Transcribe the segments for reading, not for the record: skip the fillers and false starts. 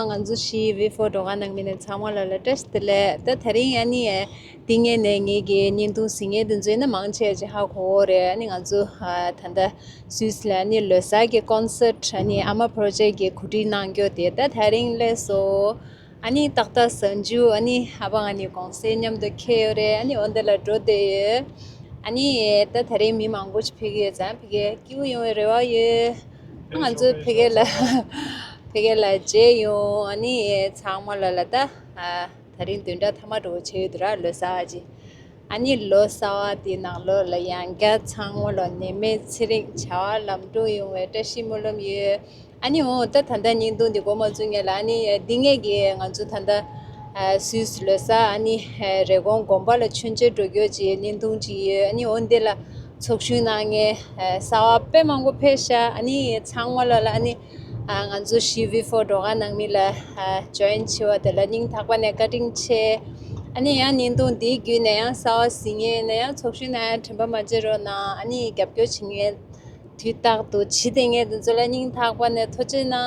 nganzu shi we for do nang min chama la test le ta thari ani e tinge ne nge ge nin tu singe dun je na mang che je ha ko re ani nganzu thanda Switzerland ni le sa ge concert ani ama project ge khuti nang gyo te ta thari le so ani takta sanju ani abang ani kongse nyam de khe re ani on de la do de ani ta thari mi mango phige ja phige kyu yo re wa ye nganzu phige la phige la je yo ani changma la la ta tharin tunda thama do che dra lo sa ji ani lo sa ti na lo la yang ga changma lo ne me chiring cha lam do yo ta simolom ye ani o ta thanda nin do de ko ma junge la ani dinge ge nganzu thanda sis le sa ani regon gomba la chunje do gyo ji nin dong ji ani on de la chokshu na nge sa pe mango pesha ani changma la ani nganzu shivi for doga nang mi la join chwa de la ning thakwa ne cutting che ani ya nin dong di gyu ne ya sa singe ne ya chokshu na thamba ma jero na ani gyap gyo chingye thitak to chidenge de zola ning thakwa ne thoche na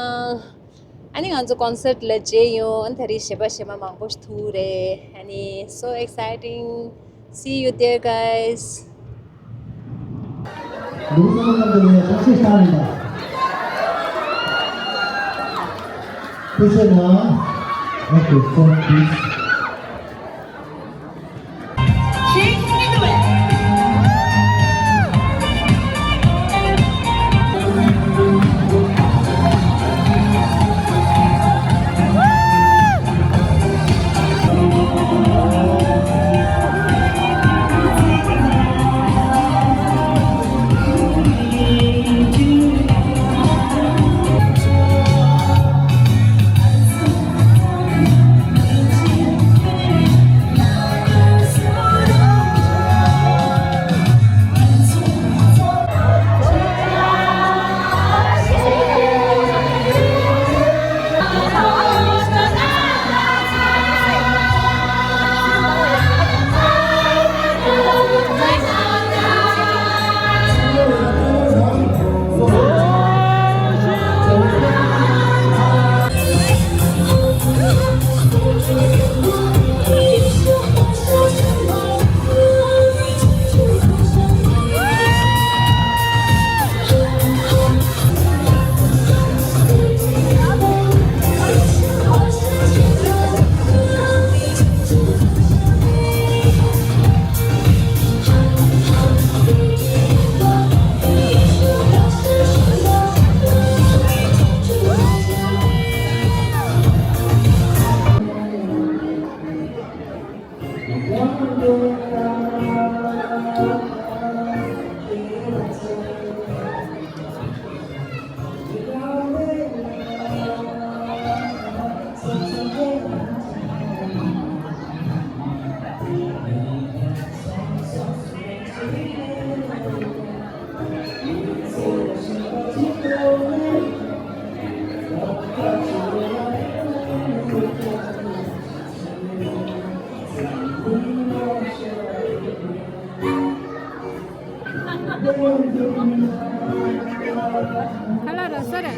ani nganzu concert la je yo anthari sheba sheba mangbosh thure ani so exciting see you there guys 누구분들이 같이 싸웁니다. 그래서 okay, phone please. 할라라 써라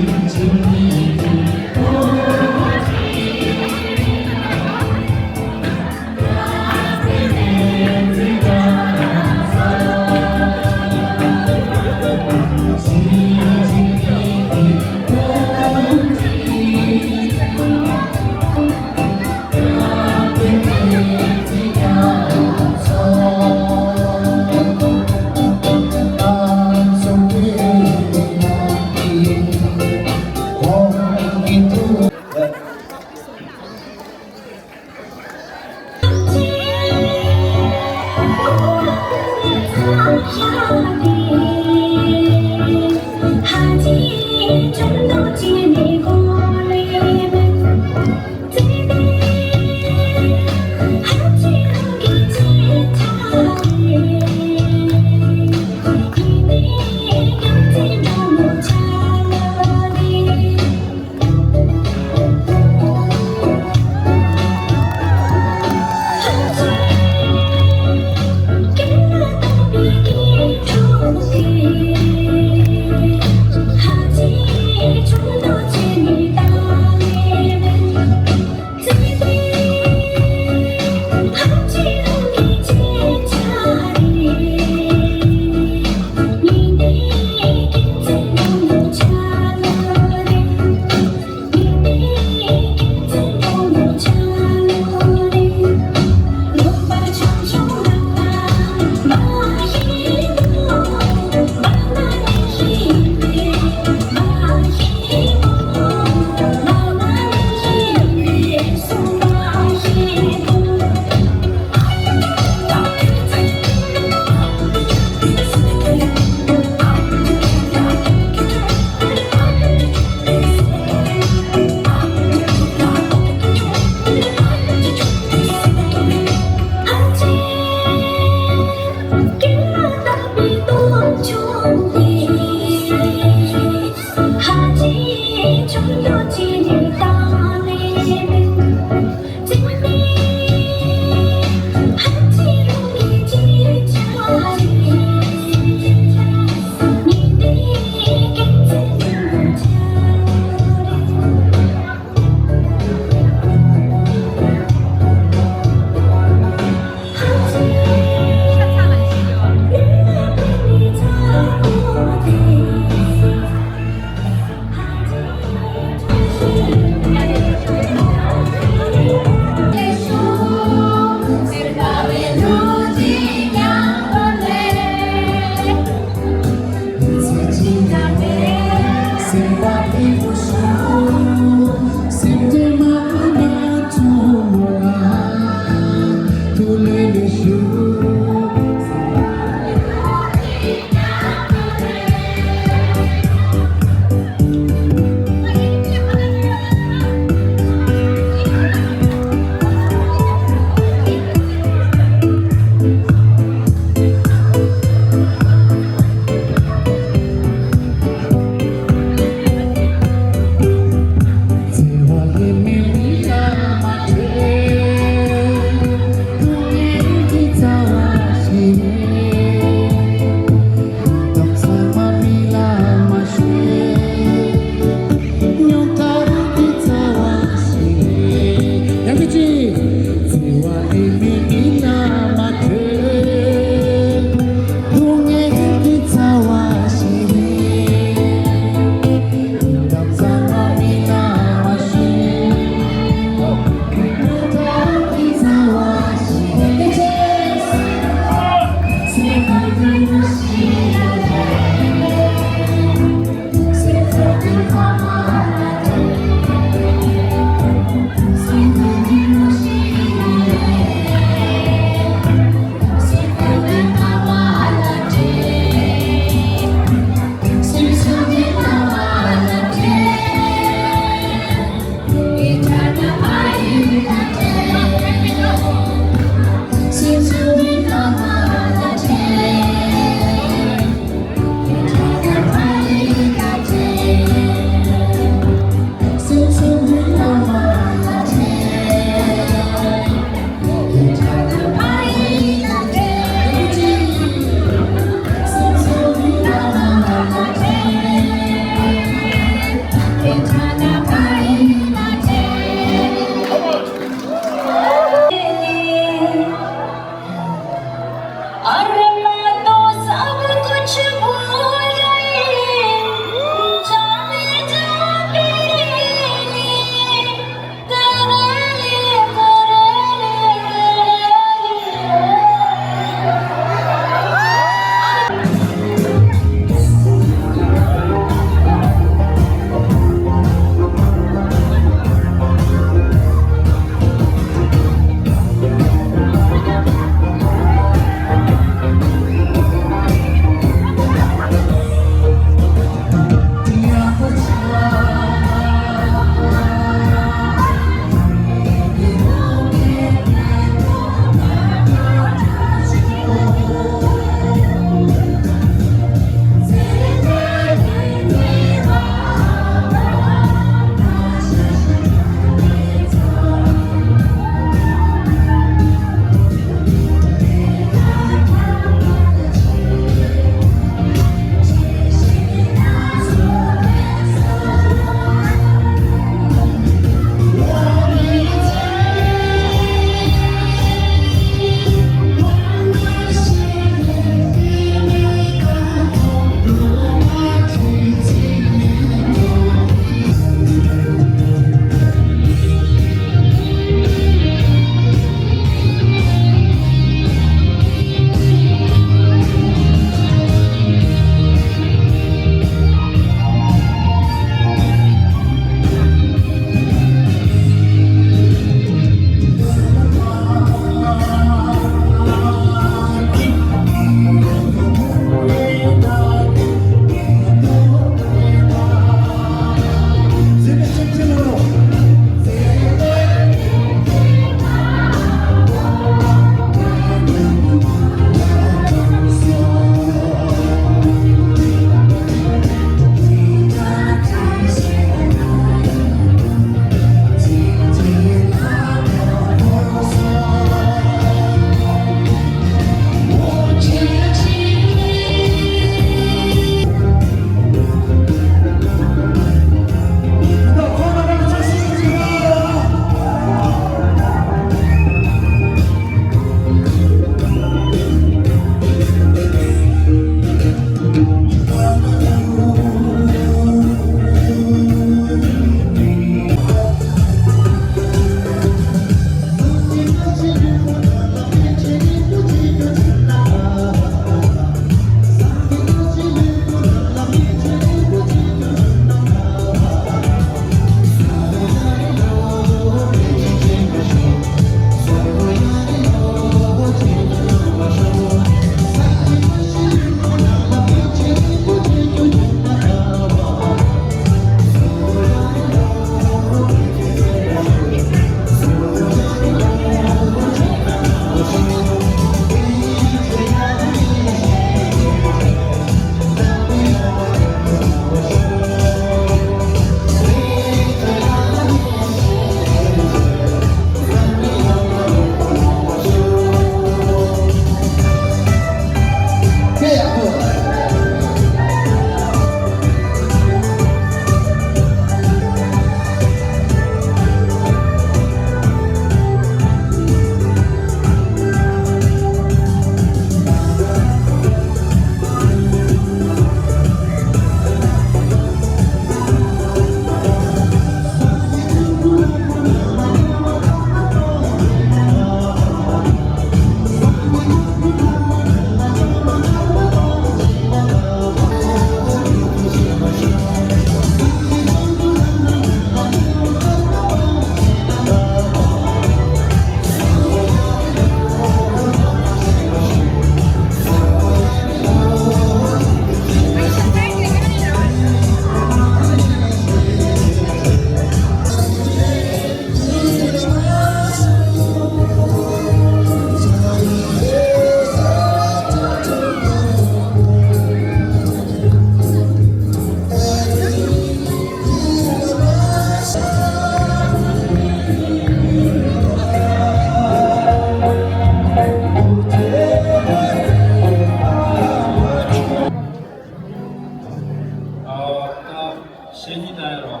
谢你带了，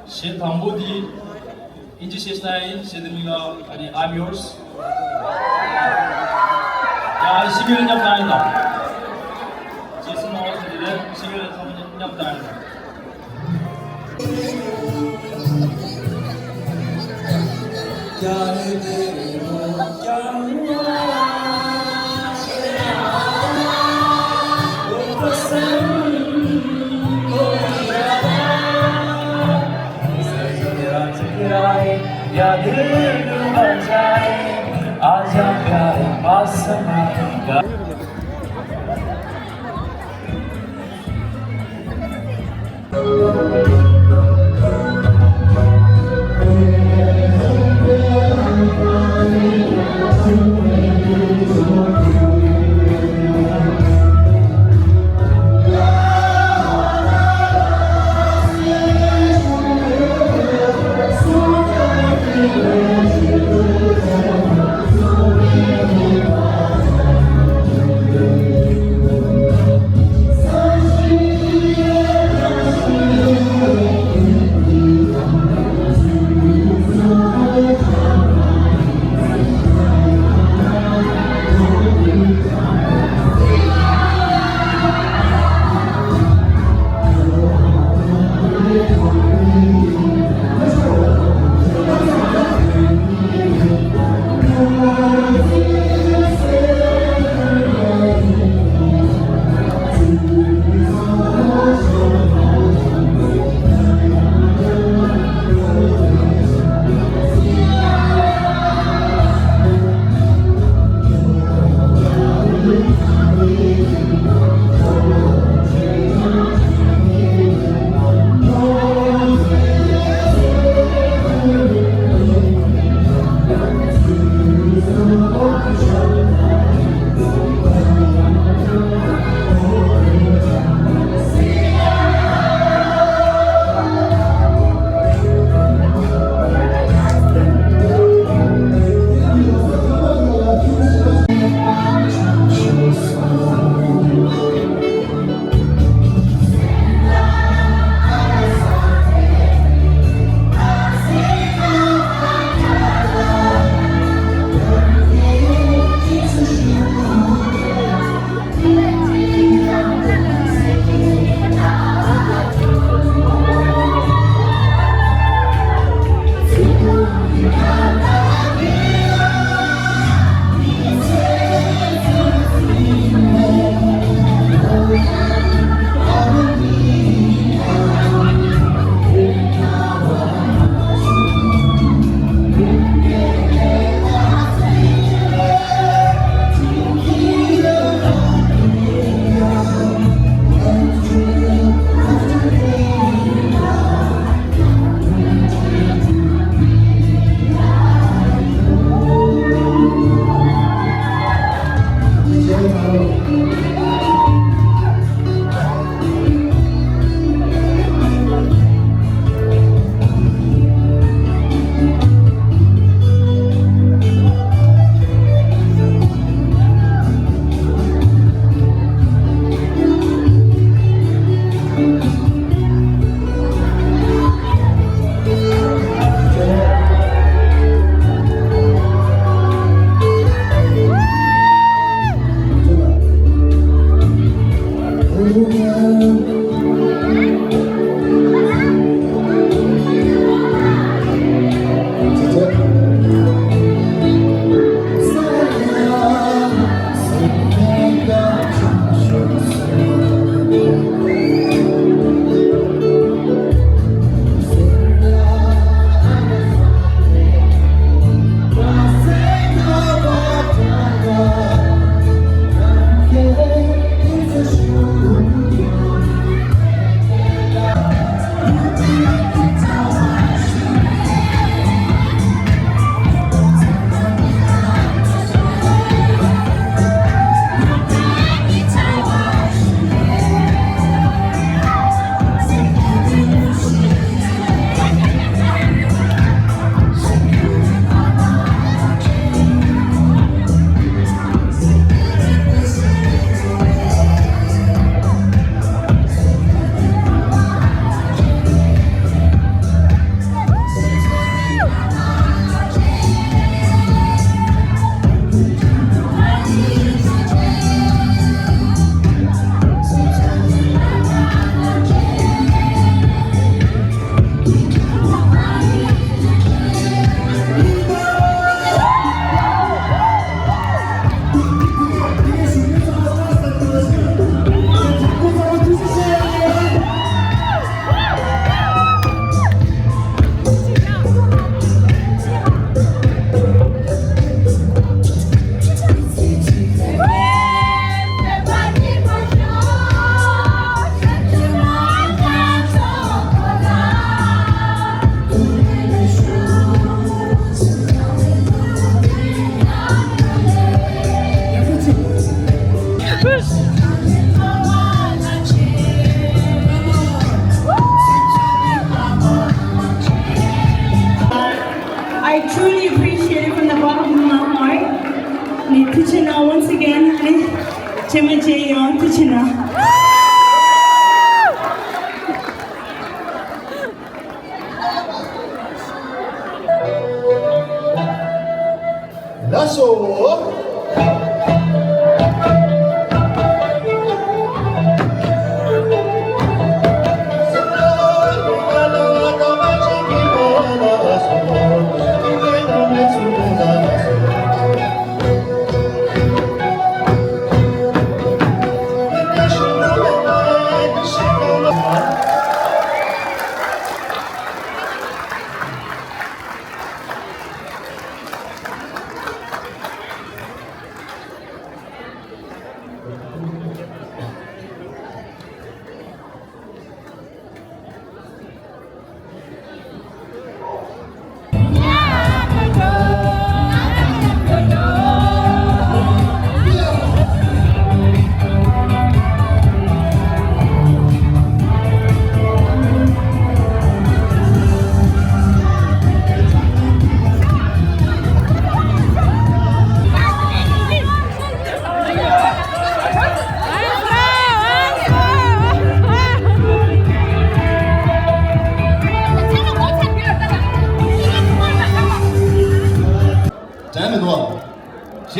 谢唐伯迪，一直谢谁？谢的那个，I'm yours。야, 11년 남다니다. 제스 나와서들은 11년 3년 남다니다.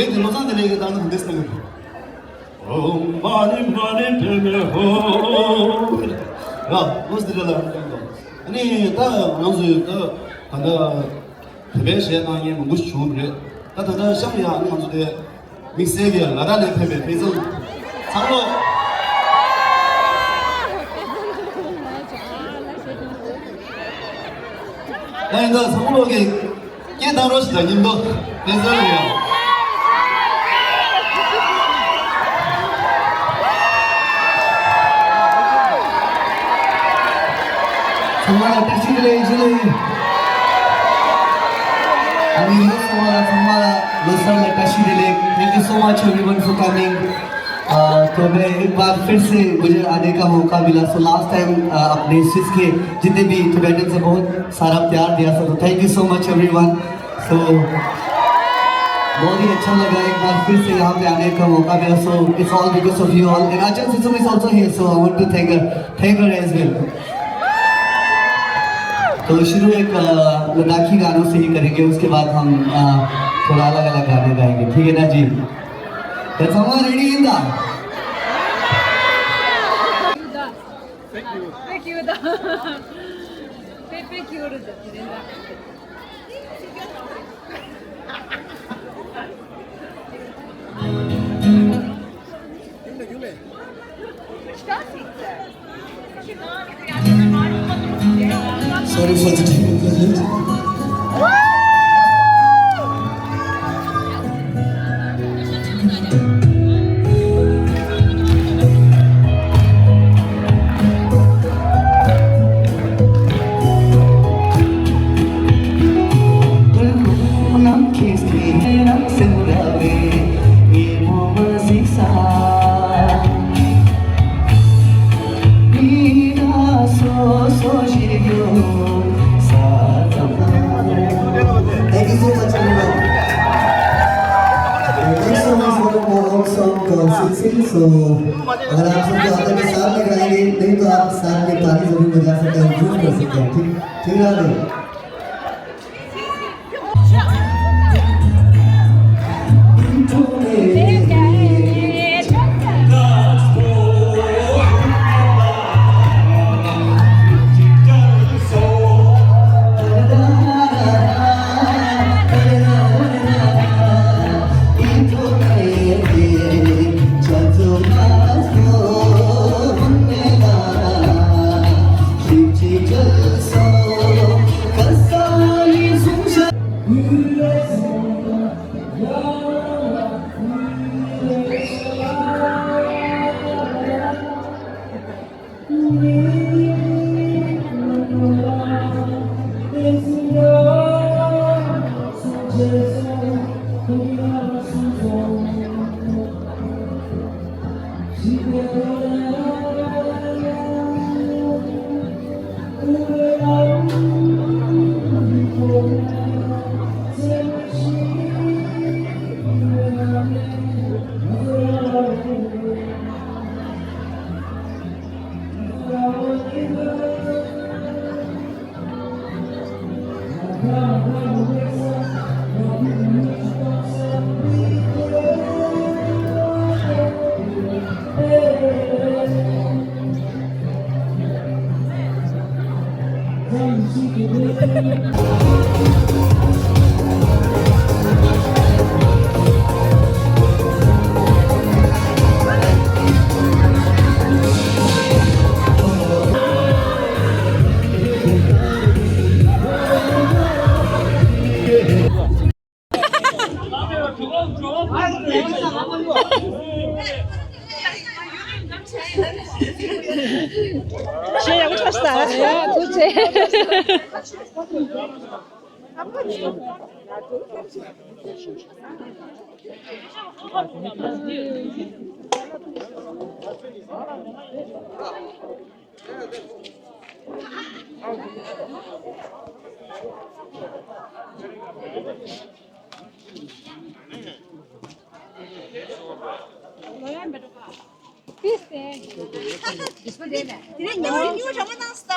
제일 로산 들리게 나는 됐어요. 많이 별매호 야, 무슨 들려라? 아니, 다 안수 다 한다. 대배시에 나게 뭐 무슨 좋은데? 다들 샤미야 아니 안수데 믹스에게 나라는 패배 배송 장로 나 이거 성로게 깨달으시다 님도 배송이야. 정말 택시들의 이주는 정말 Losar Tashi दिले thank you so much everyone for coming तो मैं एक बार फिर से मुझे आने का मौका मिला सो लास्ट टाइम अपने स्विस के जितने भी टिबेटन से बहुत सारा प्यार दिया था तो thank you so much everyone so बहुत ही अच्छा लगा एक बार फिर से यहाँ पे आने का मौका मिला so it's all because of you all and आचन system is also here so I want to thank her as well तो शुरू एक लद्दाखी गानों से ही करेंगे उसके बाद हम थोड़ा अलग अलग गाने गाएंगे ठीक है ना जी ready in the Sorry for the technical glitch. So अगर आप सबको आता के साथ में गाएंगे नहीं तो आप साथ में ताली जरूर बजा सकते हैं जरूर कर सकते हैं ठीक है ना Şey uçmuşlar. Ya Tuğçe.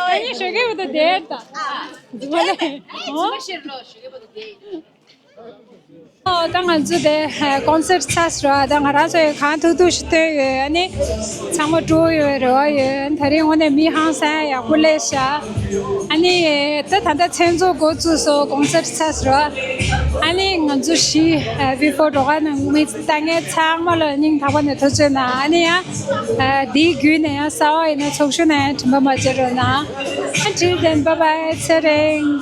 아니 저게보다 내다. 아, 이번에 어? 当然就得concert 사스라 당하라서 간투도 시대 아니 참고 조여요 다른 오늘 미항사야 굴레샤 아니 뜻한다 천조 고주소 concert 사스라 아니 응주시 비포도가는 미스당에 참말로 닝 타번에 도전아 아니야 디규네야 사와이네 총슈네 좀마저나 안지된 바바이 세랭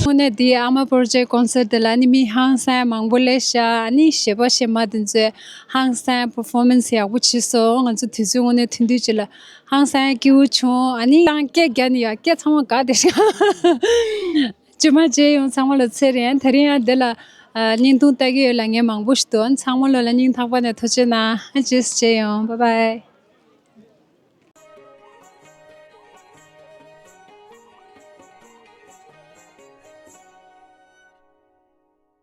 오늘 디 아마 프로젝트 콘서트 라니미 항상 망볼레샤 아니 쉐바 쉐마든지 항상 퍼포먼스야 위치소 아주 뒤중원에 튼디질라 항상 기우초 아니 땅께 견이야 깨 참아 가데샤 주마제 영상을 세리안 다리야 될라 닌동 따기 랑에 망보시던 상물로 닝 타반에 터지나 지스제요 바이바이